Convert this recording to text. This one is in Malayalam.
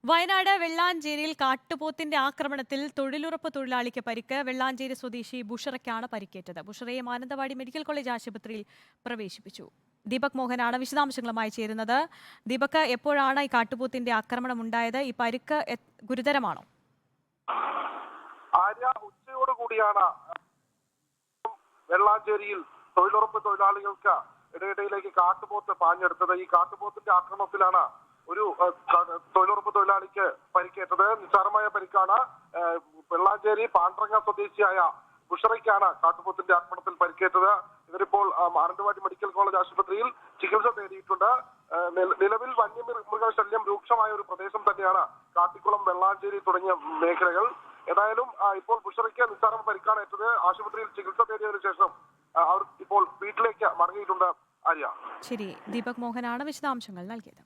വയനാട് വെള്ളാഞ്ചേരിയിൽ കാട്ടുപോത്തിന്റെ ആക്രമണത്തിൽ തൊഴിലുറപ്പ് തൊഴിലാളിക്ക് പരിക്ക്. വെള്ളാഞ്ചേരി സ്വദേശി ബുഷറയ്ക്കാണ് പരിക്കേറ്റത്. ബുഷറയെ മാനന്തവാടി മെഡിക്കൽ കോളേജ് ആശുപത്രിയിൽ പ്രവേശിപ്പിച്ചു. ദീപക് മോഹനാണ് വിശദാംശങ്ങളുമായി ചേരുന്നത്. ദീപക്, എപ്പോഴാണ് ഈ കാട്ടുപോത്തിന്റെ ആക്രമണം ഉണ്ടായത്? ഈ പരിക്ക് ഗുരുതരമാണോ? ആര്യ, ഉച്ചയോടുകൂടിയാണ് വെള്ളാഞ്ചേരിയിൽ തൊഴിലുറപ്പ് തൊഴിലാളികൾക്ക് ഇടയിലേക്ക് കാട്ടുപോത്ത് പാഞ്ഞെടുത്തത്. ഈ കാട്ടുപോത്തിന്റെ ആക്രമണത്തിലാണ് ഒരു തൊഴിലുറപ്പ് തൊഴിലാളിക്ക് പരിക്കേറ്റത്. നിസ്സാരമായ പരിക്കാണ്. വെള്ളാഞ്ചേരി പാണ്ട്രങ്ങ സ്വദേശിയായ ബുഷറയ്ക്കാണ് കാട്ടുപോത്തിന്റെ ആക്രമണത്തിൽ പരിക്കേറ്റത്. ഇവരിപ്പോൾ മാനന്തവാടി മെഡിക്കൽ കോളേജ് ആശുപത്രിയിൽ ചികിത്സ തേടിയിട്ടുണ്ട്. നിലവിൽ വന്യമൃഗ ശല്യം രൂക്ഷമായ ഒരു പ്രദേശം തന്നെയാണ് കാട്ടിക്കുളം, വെള്ളാഞ്ചേരി തുടങ്ങിയ മേഖലകൾ. ഏതായാലും ഇപ്പോൾ ബുഷറയ്ക്ക് നിസ്സാര പരിക്കാണ് ഏറ്റത്. ആശുപത്രിയിൽ ചികിത്സ തേടിയതിനു ശേഷം അവർ ഇപ്പോൾ വീട്ടിലേക്ക് മടങ്ങിയിട്ടുണ്ട്. ആര്യ, ശരി. ദീപക് മോഹനാണ് വിശദാംശങ്ങൾ നൽകിയത്.